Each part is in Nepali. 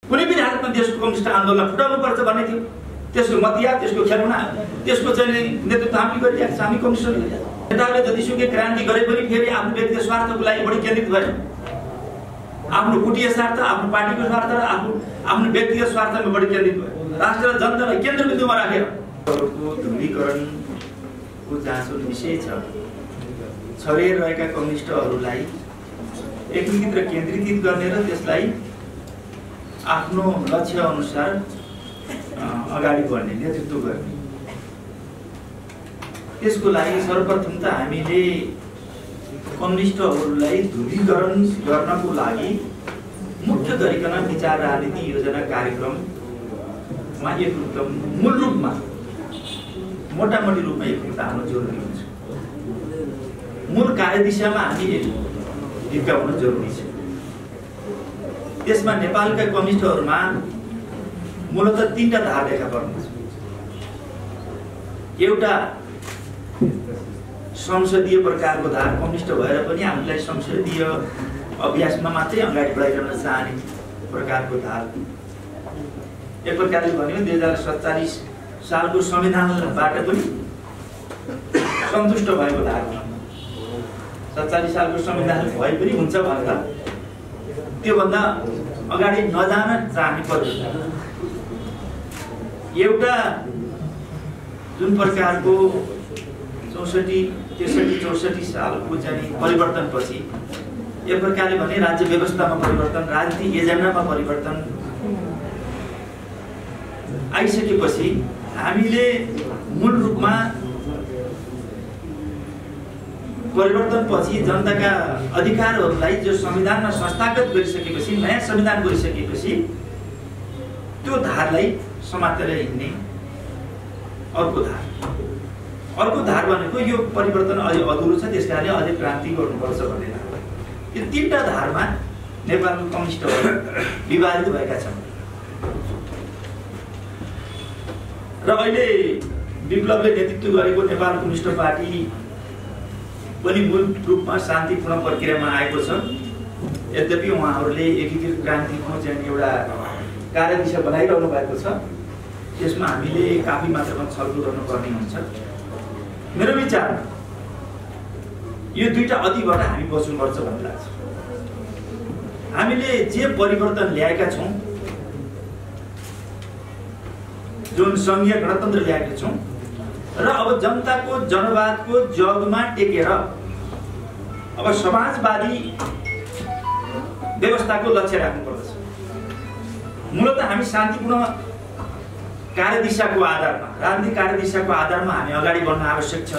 कुनै पनि हालतमा देशको कम्युनिस्ट आन्दोलन फुटाउनु पर्छ भन्ने थियो। त्यसको मतिया, त्यसको खेलौना, त्यसको चाहिँ नेतृत्व हामी गरिरहेका छौँ, हामी कम्युनिस्टले गरिरहेका छौँ। नेताहरूले जतिसुकै क्रान्ति गरे पनि फेरि आफ्नो व्यक्तिगत स्वार्थको लागि बढी केन्द्रित गरे। आफ्नो गुटीय स्वार्थ, आफ्नो पार्टीको स्वार्थ र आफ्नो व्यक्तिगत स्वार्थमा बढी केन्द्रित भयो। राष्ट्र र जनतालाई केन्द्रबिन्दुमा राखेर ध्रुवीकरणको जाँचो विषय छ। छरिएर रहेका कम्युनिस्टहरूलाई एकीकृत र केन्द्रीकृत गर्ने र त्यसलाई आफ्नो लक्ष्य अनुसार अगाडि बढ्ने नेतृत्व गर्ने। त्यसको लागि सर्वप्रथम त हामीले कम्युनिस्टहरूलाई ध्रुवीकरण गर्नको लागि मुख्य गरिकन विचार राजनीति योजना कार्यक्रममा एकरूपता मूल रूपमा मोटामोटी रूपमा एकरूपता आउन जरुरी हुन्छ। मूल कार्यदिशामा हामीले हिर्काउन जरुरी छ। त्यसमा नेपालका कम्युनिस्टहरूमा मूलतः 3टा धार देखा पर्दछ। एउटा संसदीय प्रकारको धार, कम्युनिस्ट भएर पनि हामीलाई संसदीय अभ्यासमा मात्रै अगाडि बढाइरहन चाहने प्रकारको धार। एक प्रकारले भन्यो 2047 सालको संविधानबाट पनि सन्तुष्ट भएको धार। 47 सालको संविधान भए पनि हुन्छ भनेर त्योभन्दा अगाडि नजान चाहने परिवर्तन। एउटा जुन प्रकारको 64 सालको चाहिँ परिवर्तनपछि एक प्रकारले भने राज्य व्यवस्थामा परिवर्तन, राजनीतिक एजेन्डामा परिवर्तन आइसकेपछि हामीले मूल रूपमा परिवर्तनपछि जनताका अधिकारहरूलाई जो संविधानमा संस्थागत गरिसकेपछि, नयाँ संविधान गरिसकेपछि त्यो धारलाई समातेर हिँड्ने अर्को धार भनेको यो परिवर्तन अलि अधुरो छ, त्यसकारणले अझै क्रान्ति गर्नुपर्छ भनेर। यो 3टा धारमा नेपालको कम्युनिस्टहरू विभाजित भएका छन्। र अहिले विप्लवले नेतृत्व गरेको नेपाल कम्युनिस्ट पार्टी पनि मूल रूपमा शान्तिपूर्ण प्रक्रियामा आएको छ। यद्यपि उहाँहरूले एकीकृत क्रान्तिको चाहिँ एउटा कार्यदिशा बनाइरहनु भएको छ। त्यसमा हामीले काफी मात्रामा छलफल गर्नुपर्ने हुन्छ। मेरो विचार यो 2टा अतिबाट हामी बच्नुपर्छ भन्ने लाग्छ। हामीले जे परिवर्तन ल्याएका छौँ, जुन संघीय गणतन्त्र ल्याएका छौँ र अब जनताको जनवादको जगमा टेकेर अब समाजवादी व्यवस्थाको लक्ष्य राख्नुपर्दछ। मूलतः हामी शान्तिपूर्ण कार्यदिशाको आधारमा, राजनीतिक कार्यदिशाको आधारमा हामी अगाडि बढ्न आवश्यक छ।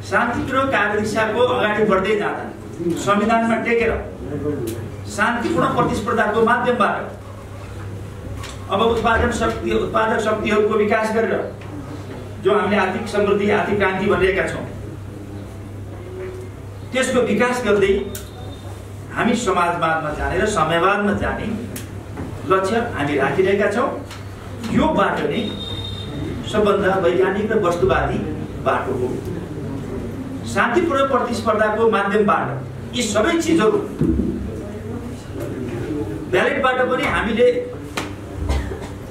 शान्तिपूर्ण कार्यदिशाको अगाडि बढ्दै जाँदा संविधानमा टेकेर शान्तिपूर्ण प्रतिस्पर्धाको माध्यमबाट अब उत्पादक शक्तिहरूको विकास गरेर जो हामीले आर्थिक समृद्धि, आर्थिक क्रान्ति भनिरहेका छौँ, त्यसको विकास गर्दै हामी समाजवादमा जाने र साम्यवादमा जाने लक्ष्य हामी राखिरहेका छौँ। यो बाटो नै सबभन्दा वैज्ञानिक र वस्तुवादी बाटो हो। शान्तिपूर्ण प्रतिस्पर्धाको माध्यमबाट यी सबै चिजहरू ब्यालेटबाट पनि हामीले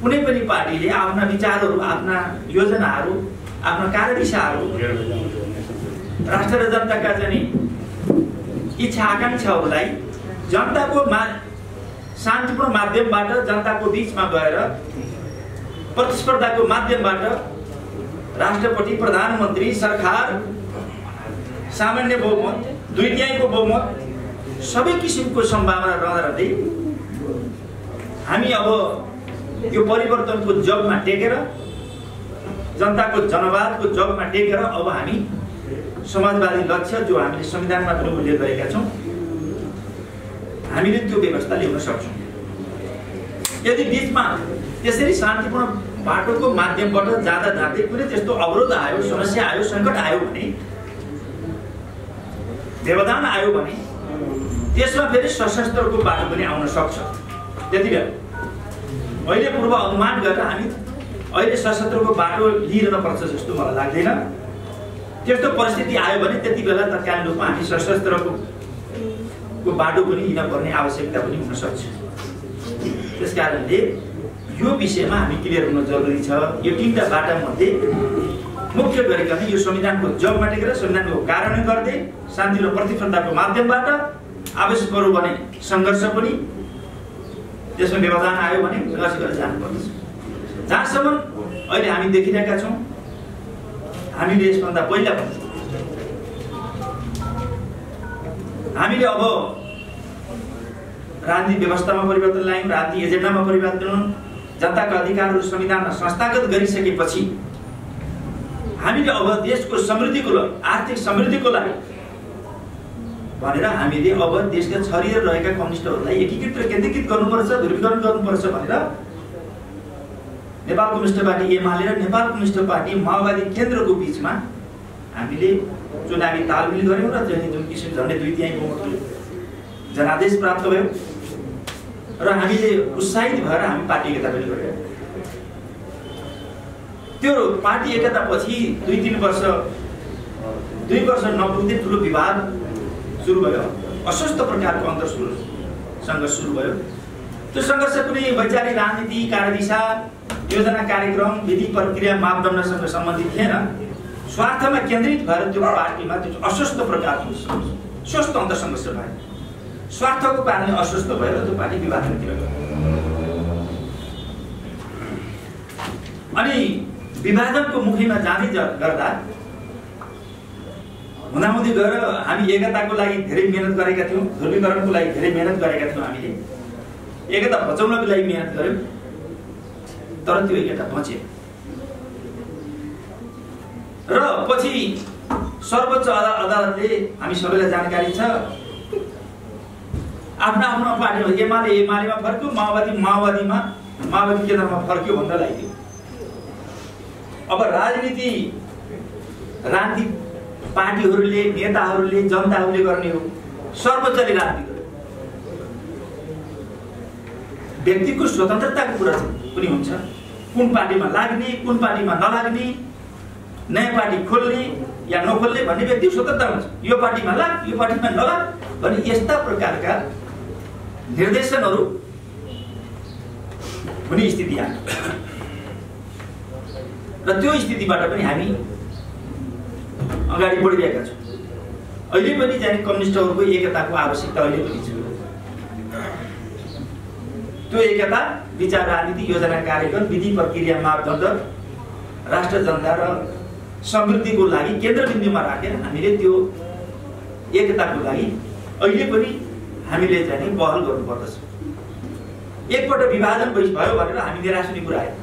कुनै पनि पार्टीले आफ्ना विचारहरू, आफ्ना योजनाहरू, आफ्ना कार्यदिशाहरू राष्ट्र र जनताका चाहिँ इच्छा आकांक्षाहरूलाई जनताको शान्तिपूर्ण माध्यमबाट जनताको बीचमा गएर प्रतिस्पर्धाको माध्यमबाट राष्ट्रपति, प्रधानमन्त्री, सरकार, सामान्य बहुमत, 2/3 बहुमत सबै किसिमको सम्भावना रहँदै हामी अब यो परिवर्तनको जगमा टेकेर, जनताको जनवादको जगमा टेकेर अब हामी समाजवादी लक्ष्य जो हामीले संविधानमा पनि उल्लेख गरेका छौँ, हामीले त्यो व्यवस्था ल्याउन सक्छौँ। यदि बीचमा त्यसरी शान्तिपूर्ण बाटोको माध्यमबाट जाँदा जाँदै कुनै त्यस्तो अवरोध आयो, समस्या आयो, सङ्कट आयो भने, व्यवधान आयो भने त्यसमा फेरि सशस्त्रको बाटो पनि आउन सक्छ। त्यतिबेला अहिले पूर्व अनुमान गरेर हामी अहिले सशस्त्रको बाटो लिइरहन पर्छ जस्तो मलाई लाग्दैन। त्यस्तो परिस्थिति आयो भने त्यति बेला तत्कालीन रूपमा हामी सशस्त्रको बाटो पनि लिन पर्ने आवश्यकता पनि हुन सक्छ। त्यसकारणले यो विषयमा हामी क्लियर हुन जरुरी छ। यो तीनटा बाटामध्ये मुख्य गरिकन यो संविधानको जग माटेर संविधानको कार्यान्वयन गर्दै शान्ति र प्रतिस्पर्धाको माध्यमबाट आवश्यक पऱ्यो भने सङ्घर्ष पनि त्यसमा व्यवधान आयो भने सङ्घर्ष गरेर जानुपर्दछ। जहाँसम्म अहिले हामी देखिरहेका छौँ, हामीले यसभन्दा पहिला हामीले अब राजनीतिक व्यवस्थामा परिवर्तन ल्यायौँ, राजनीतिक एजेन्डामा परिवर्तन, जनताका अधिकारहरू संविधानमा संस्थागत गरिसकेपछि हामीले अब देशको समृद्धिको लागि, आर्थिक समृद्धिको लागि भनेर हामीले अब देशका छरिएर रहेका कम्युनिस्टहरूलाई एकीकृत र केन्द्रीकृत गर्नुपर्छ, ध्रुवीकरण गर्नुपर्छ भनेर नेपाल कम्युनिस्ट पार्टी एमाले र नेपाल कम्युनिस्ट पार्टी माओवादी केन्द्रको बीचमा हामीले चुनावी तालमेल गर्यौँ र जुन किसिम झन्डै 2/3 बहुमतले जनादेश प्राप्त भयो र हामीले उत्साहित भएर हामी पार्टी एकता पनि गऱ्यौँ। त्यो पार्टी एकतापछि 2-3 वर्ष नपुग्दै ठुलो विवाद सुरु भयो, अस्वस्थ प्रकारको सङ्घर्ष सुरु भयो। त्यो सङ्घर्ष कुनै वैचारिक राजनीति, कार्यदिशा, योजना, कार्यक्रम, विधि, प्रक्रिया, मापदण्डसँग सम्बन्धित थिएन। स्वार्थमा केन्द्रित भएर त्यो पार्टीमा त्यो अस्वस्थ प्रकारको स्वस्थ अन्तर्सङ्घर्ष भयो। स्वार्थको कारणले अस्वस्थ भएर त्यो पार्टी विभाजनतिर गयो। अनि विभाजनको मुखीमा जाँदै गर्दा हुँदाहुँदै गएर हामी एकताको लागि धेरै मेहनत गरेका थियौँ, ध्रुवीकरणको लागि धेरै मेहनत गरेका थियौँ, हामीले एकता बचाउनको लागि मेहनत गर्यौँ, तर त्यो एकता बच्यो। र पछि सर्वोच्च अदालतले, हामी सबैलाई जानकारी छ, आफ्नो आफ्नो पार्टीमा एमालेमा फर्क्यो, माओवादी केन्द्रमा फर्क्यो भनेर लाग्यो। अब राजनीति पार्टीहरूले, नेताहरूले, जनताहरूले गर्ने हो। सर्वोच्चले राजनीति गर्यो। व्यक्तिको स्वतन्त्रताको कुरा पनि हुन्छ, कुन पार्टीमा लाग्ने, कुन पार्टीमा नलाग्ने, नयाँ पार्टी खोल्ने या नखोल्ने भन्ने व्यक्तिको स्वतन्त्रता हुन्छ। यो पार्टीमा लाग, यो पार्टीमा नलाग भन्ने यस्ता प्रकारका निर्देशनहरू हुने स्थिति आयो। र त्यो स्थितिबाट पनि हामी अगाडि बढिरहेका छौँ। अहिले पनि चाहिँ कम्युनिस्टहरूको एकताको आवश्यकता अहिले पनि छ। त्यो एकता विचार, राजनीति, योजना, कार्यक्रम, विधि, प्रक्रिया, मापदण्ड, राष्ट्र, जनता र समृद्धिको लागि केन्द्रबिन्दुमा राखेर हामीले त्यो एकताको लागि अहिले पनि हामीले चाहिँ पहल गर्नुपर्दछ। एकपल्ट विभाजन भयो भनेर हामी निराश हुने कुरा आयो।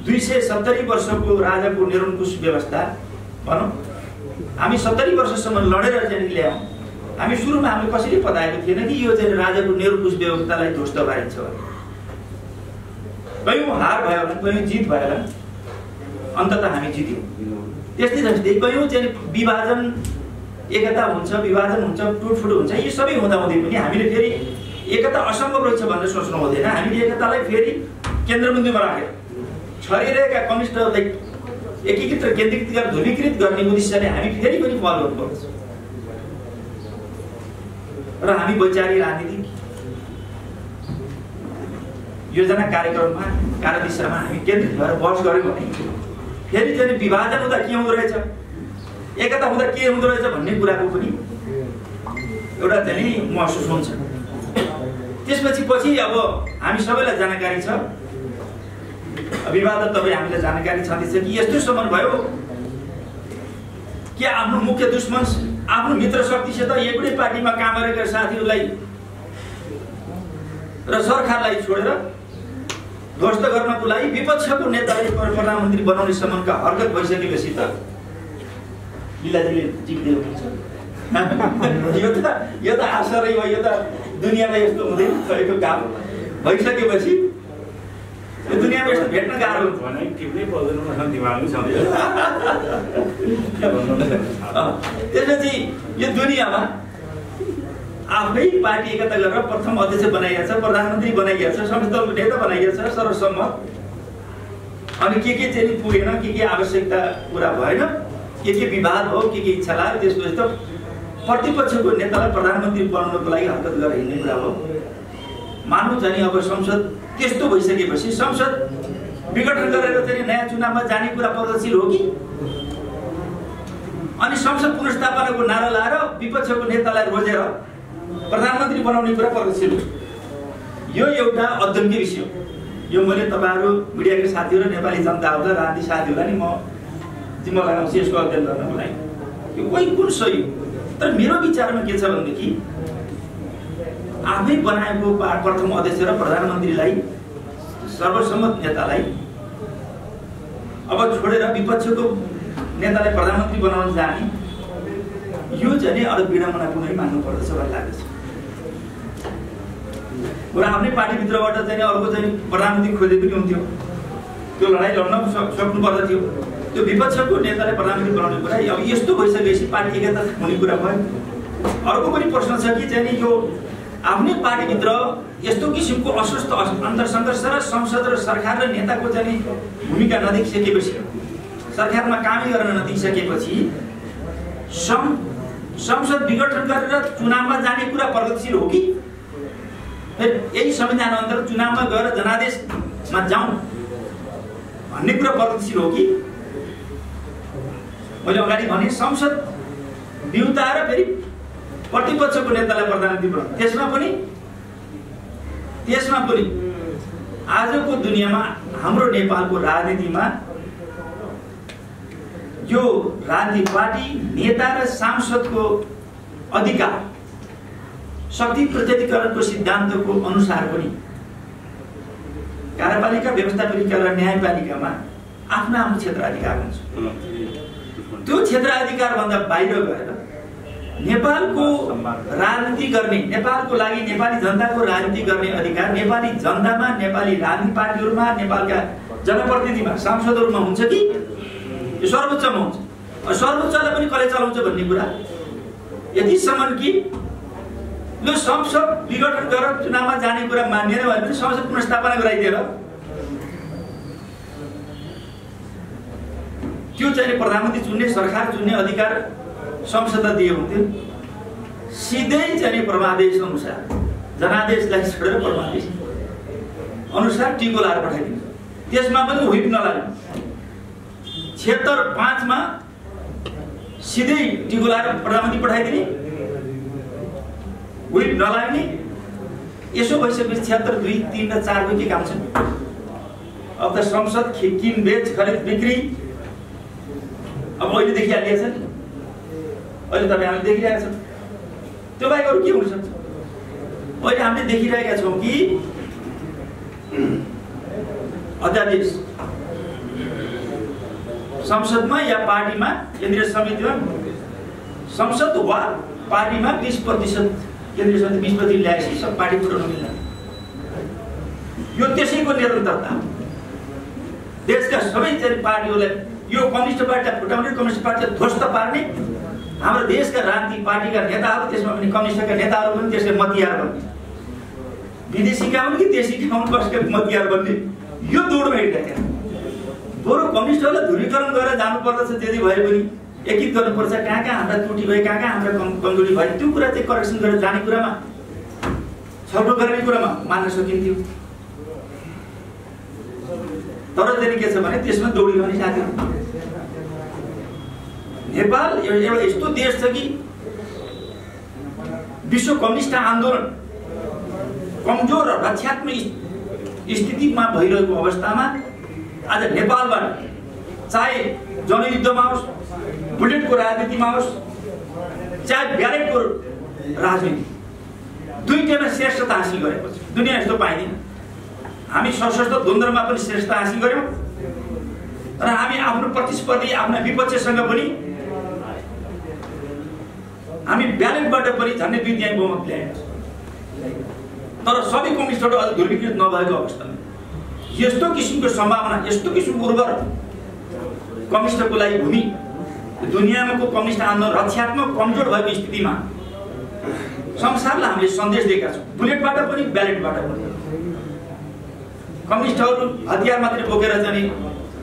270 वर्षको राजाको निरङ्कुश व्यवस्था भनौँ, हामी 70 वर्षसम्म लडेर चाहिँ ल्यायौँ। हामी सुरुमा हामीले कसैले बताएको थिएन कि यो चाहिँ राजाको निरङ्कुश व्यवस्थालाई ध्वस्त पारिन्छ भने। कयौँ हार भयो भने, कयौँ जित भयो भने, अन्ततः हामी जित्यौँ। त्यस्तै कयौँ चाहिँ विभाजन, एकता हुन्छ, विभाजन हुन्छ, टुटफुट हुन्छ, यी सबै हुँदाहुँदै पनि हामीले फेरि एकता असम्भव रहेछ भनेर सोच्नु हुँदैन। हामीले एकतालाई फेरि केन्द्रबिन्दुमा राखेर छरिरहेका कम्युनिस्टहरूलाई एकीकृत र केन्द्रीकृत गरेर ध्रुवीकृत गर्ने उद्देश्यले हामी फेरि पनि पहल गर्नुपर्छ। र हामी वैचारिक राजनीतिक योजना, कार्यक्रममा, कार्यदिशामा हामी केन्द्रित भएर बहस गऱ्यौँ भने फेरि चाहिँ विभाजन हुँदा के हुँदो रहेछ, एकता हुँदा के हुँदो रहेछ भन्ने कुराको पनि एउटा चाहिँ महसुस हुन्छ। त्यसपछि अब हामी सबैलाई जानकारी छ, विवाद तपाईँ हामीलाई जानकारी छँदैछ कि यस्तोसम्म भयो कि आफ्नो मुख्य दुश्मन, आफ्नो मित्र शक्तिसित एउटै पार्टीमा काम गरेका साथीहरूलाई र सरकारलाई छोडेर ध्वस्त गर्नको लागि विपक्षको नेताले प्रधानमन्त्री बनाउने सम्मका हरकत भइसकेपछि त लीलाजीले जित्दै हुनुहुन्छ। यो त आश्चर्य हो, यो त दुनियाँमा यस्तो हुँदैन गएको काम भइसकेपछि यो दुनियाँमा यस्तो भेट्न गाह्रो हुन्छ भने टिप्नै पर्दैन, दिमागमै छँदैन। त्यसपछि यो दुनियाँमा आफ्नै पार्टी एकता गरेर प्रथम अध्यक्ष बनाइएको छ, प्रधानमन्त्री बनाइएको छ, संसद दलको नेता बनाइएको छ सर्वसम्मत। अनि के चाहिँ पुगेन, के आवश्यकता पुरा भएन, के विवाद हो, के इच्छा लाग्यो, त्यसपछि त प्रतिपक्षको नेतालाई प्रधानमन्त्री बनाउनको लागि हरकत गरेर हिँड्ने कुरा हो। मानौँ चाहिँ अब संसद त्यस्तो भइसकेपछि संसद विघटन गरेर चाहिँ नयाँ चुनावमा जाने कुरा प्रगतिशील हो कि? अनि संसद पुनर्स्थापनाको नारा लाएर विपक्षको नेतालाई रोजेर प्रधानमन्त्री बनाउने कुरा प्रगतिशील हो? यो एउटा अध्ययनकै विषय हो। यो मैले तपाईहरु मिडियाका साथीहरु र नेपाली जनताहरुलाई राजनीतिक साथीहरुलाई म जिम्मा लगाउँछु यसको अध्ययन गर्नको लागि। यो कोही कुन सही हो? तर मेरो विचारमा के छ भनेदेखि आफै बनाएको प्रथम अध्यक्ष र प्रधानमन्त्रीलाई सर्वसम्मत नेतालाई अब छोडेर विपक्षको नेतालाई प्रधानमन्त्री बनाउन जाने यो चाहिँ अरू विडम्बनापूर्ण मान्नु पर्दछ भन्ने लाग्छ। र आफ्नै पार्टीभित्रबाट चाहिँ अर्को चाहिँ प्रधानमन्त्री खोजे पनि हुन्थ्यो, त्यो लडाइँ लड्न सक्नु पर्दथ्यो। त्यो विपक्षको नेतालाई प्रधानमन्त्री बनाउने कुरा अब यस्तो भइसकेपछि पार्टी एकता हुने कुरा भयो। अर्को पनि प्रश्न छ कि चाहिँ यो आफ्नै पार्टीभित्र यस्तो किसिमको अस्वस्थ अन्तरसङ्घर्ष र संसद र सरकार र नेताको चाहिँ भूमिका नदेखिसकेपछि, सरकारमा कामै गर्न नदिइसकेपछि संसद विघटन गरेर चुनावमा जाने कुरा प्रगतिशील हो कि? यही संविधान अन्तर्गत चुनावमा गएर जनादेशमा जाउँ भन्ने कुरा प्रगतिशील हो कि? मैले अगाडि भने संसद बिउताएर फेरि प्रतिपक्षको नेतालाई प्रधानमन्त्री बनाउनु, त्यसमा पनि आजको दुनियाँमा हाम्रो नेपालको राजनीतिमा यो राजनीतिक पार्टी नेता र सांसदको अधिकार शक्ति प्रत्यधिकरणको सिद्धान्तको अनुसार पनि कार्यपालिका, व्यवस्थापिका र न्यायपालिकामा आफ्नो आफ्नो क्षेत्राधिकार हुन्छ। त्यो क्षेत्राधिकार भन्दा बाहिर गएर नेपालको राजनीति गर्ने, नेपालको लागि नेपाली जनताको राजनीति गर्ने अधिकार नेपाली जनतामा, नेपाली राजनीतिक पार्टीहरुमा, नेपालका जनप्रतिनिधिमा, सांसदहरुमा हुन्छ कि यो सर्वोच्चमा हुन्छ? सर्वोच्चलाई पनि कसले चलाउँछ भन्ने कुरा यतिसम्म कि यो संसद विघटन गरेर चुनावमा जाने कुरा मानिएन भने पनि संसद पुनर्स्थापना गराइदिएर त्यो चाहिँ प्रधानमन्त्री चुन्ने, सरकार चुन्ने अधिकार संसदलाई दिए हुन्थ्यो। सिधै चाहिँ परमादेश अनुसार जनादेशलाई छोडेर परमादेश अनुसार टिको लाएर पठाइदिन्छ। त्यसमा पनि हुइप नलाग्ने 76-5 मा सिधै टिको लाएर प्रधानमन्त्री पठाइदिने, हुइप नलाग्ने। यसो भइसकेपछि 76, 2, 3 र 4 को के काम छ? अब त संसद किन बेच खरिद बिक्री अब अहिले देखिहालिएको छ नि, अहिले तपाईहरुले देखिरहेका छन्। त्यो बाहेक अरु के हुन सक्छ? अहिले हामीले देखिरहेका छौं कि अध्यादेश संसदमा या पार्टीमा, केन्द्रीय समितिमा, संसद वा पार्टीमा 20% केन्द्रीय समिति 20% ल्याएपछि सब पार्टी पुर्याउन मिल्दैन। यो त्यसैको निरन्तरता देशका सबै चाहिँ पार्टीहरूलाई यो कम्युनिस्ट पार्टीलाई फुटाउने, कम्युनिस्ट पार्टीलाई ध्वस्त पार्ने, हाम्रो देशका राजनीतिक पार्टीका नेताहरू, त्यसमा पनि कम्युनिस्टका नेताहरू पनि त्यसले मतियार बन्ने, विदेशीका पनि कि देशीका पनि कसैका मतियार बन्ने, यो दौडमा हिँडिरहेको छ। बरु कम्युनिस्टहरूलाई ध्रुवीकरण गरेर जानुपर्दछ, त्यति भए पनि एकीकृत गर्नुपर्छ। कहाँ कहाँ हाम्रा त्रुटि भए, कहाँ कहाँ हाम्रा कमजोरी भए, त्यो कुरा चाहिँ करेक्सन गरेर जाने कुरामा, छलफल गर्ने कुरामा मान्न सकिन्थ्यो। तर चाहिँ के छ भने त्यसमा दौडिरहने साथीहरू। नेपाल एउटा यस्तो देश छ कि विश्व कम्युनिस्ट आन्दोलन कमजोर र रक्षात्मक स्थितिमा भइरहेको अवस्थामा आज नेपालबाट चाहे जनयुद्धमा होस्, बुलेटको राजनीतिमा होस्, चाहे ब्यालेटको राजनीति, दुईटैमा श्रेष्ठता हासिल गरेको छ। दुनिया यस्तो पाइँदैन। हामी सशस्त्र द्वन्द्वमा पनि श्रेष्ठता हासिल गर्यौं र हामी आफ्नो प्रतिस्पर्धी, आफ्ना विपक्षसँग पनि हामी ब्यालेटबाट पनि झन्डै 2/3 बहुमत ल्यायौं। तर सबै कम्युनिस्टहरू अझ ध्रुवीकृत नभएको अवस्थामा यस्तो किसिमको सम्भावना, यस्तो किसिमको उर्वर कम्युनिस्टको लागि भूमि, दुनियामाको कम्युनिस्ट आन्दोलन रक्षात्मक कमजोर भएको स्थितिमा संसारलाई हामीले सन्देश दिएका छौँ। बुलेटबाट पनि ब्यालेटबाट पनि कम्युनिस्टहरू हतियार मात्रै बोकेर जाने,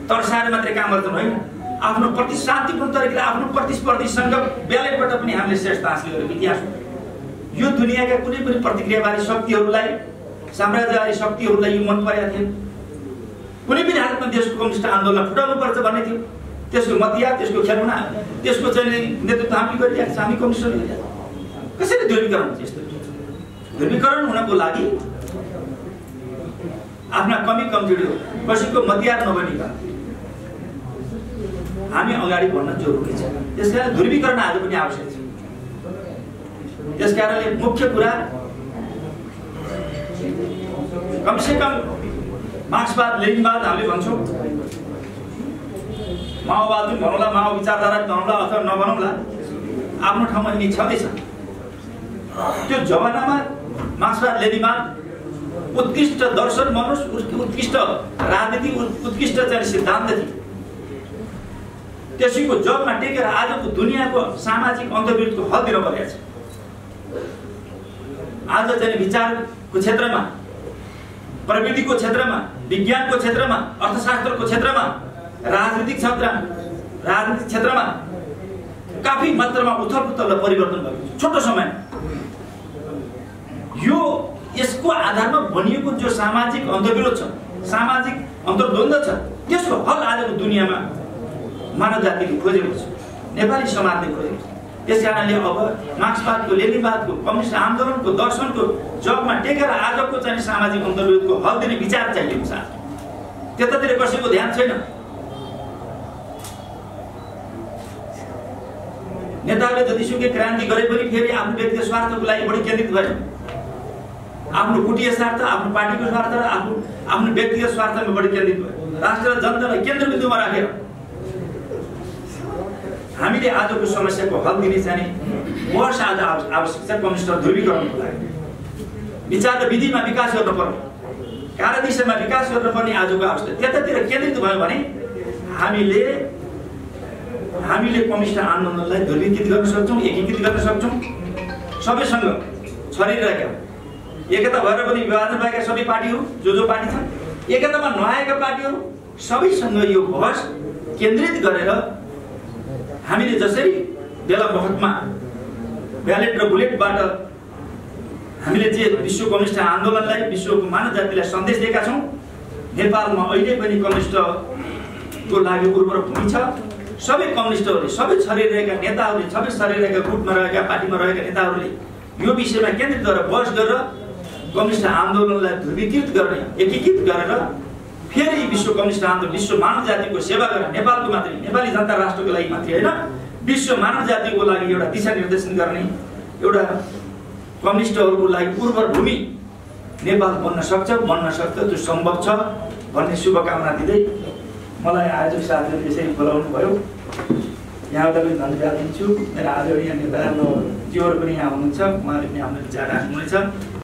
तर्साएर मात्रै काम गर्छन् होइन। आफ्नो शान्तिपूर्ण तरिकाले आफ्नो प्रतिस्पर्धीसँग ब्यालेटबाट पनि हामीले श्रेष्ठता हासिल गरेको इतिहास हो। यो दुनियाँका कुनै पनि प्रतिक्रियावादी शक्तिहरूलाई साम्राज्यवादी शक्तिहरूलाई यो मन परेको थिएन। कुनै पनि हालतमा देशको कम्युनिस्ट आन्दोलन फुटाउनु पर्छ भन्ने थियो। त्यसको मतिया, त्यसको खेलौना, त्यसको चाहिँ नेतृत्व हामी गरिरहेको छ, हामी कम्युनिस्टले गरिरहेको छौँ। कसरी ध्रुवीकरण हुन्छ? यस्तो ध्रुवीकरण हुनको लागि आफ्ना कमी कमजोरी हो, कसैको मतियार नबनिकन हामी अगाडि बढ्न जरुरी छ। त्यसकारण ध्रुवीकरण आज पनि आवश्यक छ। त्यसकारणले मुख्य कुरा कमसेकम मार्क्सवाद लेनिनवाद हामीले भन्छौँ, माओवाद पनि भनौँला, माओ विचारधारा भनौँला अथवा नभनौँला, आफ्नो ठाउँमा यिनी छँदैछ। त्यो जमानामा मार्क्सवाद लेनिनवाद उत्कृष्ट दर्शन मनुष्य, उत्कृष्ट राजनीति, उत्कृष्ट चाहिँ सिद्धान्त थियो। त्यसैको जगमा टेकेर आजको दुनियाँको सामाजिक अन्तर्विरोधको हल दिन परेको छ। आज चाहिँ विचारको क्षेत्रमा, प्रविधिको क्षेत्रमा, विज्ञानको क्षेत्रमा, अर्थशास्त्रको क्षेत्रमा, राजनीतिक क्षेत्रमा काफी मात्रामा उथलपुथल र परिवर्तन भएको छ छोटो समय। यो यसको आधारमा बनिएको जो सामाजिक अन्तर्विरोध छ, सामाजिक अन्तर्द्वन्द्व छ, त्यसको हल आजको दुनियाँमा मानव जातिले खोजेको छ, नेपाली समाजले खोजेको छ। त्यस कारणले अब मार्क्सवादको, लेनिनवादको, कम्युनिस्ट आन्दोलनको, दर्शनको जगमा टेकेर आजको चाहिँ सामाजिक अन्तर्विरोधको हल दिने विचार चाहिएको छ। त्यतातिर कसैको ध्यान छैन। नेताहरूले जतिसुकै क्रान्ति गरे पनि फेरि आफ्नो व्यक्तिगत स्वार्थको लागि बढी केन्द्रित भए। आफ्नो कुटीय स्वार्थ, आफ्नो पार्टीको स्वार्थ र आफ्नो व्यक्तिगत स्वार्थमा बढी केन्द्रित भयो। राष्ट्र र जनतालाई केन्द्रबिन्दुमा राखेर हामीले आजको समस्याको हल दिने चाहिँ वर्ष आज आवश्यक छ। कम्युनिस्ट ध्रुवीकरणको लागि विचार र विधिमा विकास गर्न पर्ने, कार्यदिशामा विकास गर्न पर्ने आजको अवस्था। त्यतातिर केन्द्रित भयो भने हामीले कम्युनिस्ट आन्दोलनलाई ध्रुवीकृत गर्न सक्छौँ, एकीकृत गर्न सक्छौँ। सबैसँग छरिरहेका, एकता भएर पनि विभाजन भएका सबै पार्टीहरू, जो पार्टी छन्, एकतामा नआएका पार्टीहरू सबैसँग यो बहस केन्द्रित गरेर हामीले जसरी बेला बखतमा ब्यालेट र बुलेटबाट हामीले जे विश्व कम्युनिस्ट आन्दोलनलाई, विश्वको मानव जातिलाई सन्देश दिएका छौँ, नेपालमा अहिले पनि कम्युनिस्टको लागि उर्वर भूमि छ। सबै कम्युनिस्टहरूले, सबै छरिरहेका नेताहरूले, सबै छरिरहेका ग्रुपमा रहेका, पार्टीमा रहेका नेताहरूले यो विषयमा केन्द्रित गरेर बहस गरेर कम्युनिस्ट आन्दोलनलाई ध्रुवीकृत गर्ने, एकीकृत गरेर फेरि विश्व कम्युनिस्ट आन्दोलन, विश्व मानव जातिको सेवा गरेर नेपालको मात्रै, नेपाली जनता राष्ट्रको लागि मात्रै होइन, विश्व मानव जातिको लागि एउटा दिशानिर्देशन गर्ने, एउटा कम्युनिस्टहरूको लागि उर्वर भूमि नेपाल बन्न सक्छ, त्यो सम्भव छ भन्ने शुभकामना दिँदै मलाई आयोजक साथीहरूले यसरी बोलाउनु भयो। यहाँबाट पनि धन्यवाद दिन्छु। मेरा आदरणीय नेताजीहरू पनि यहाँ हुनुहुन्छ, उहाँले पनि आफ्नो विचार राख्नुहुनेछ।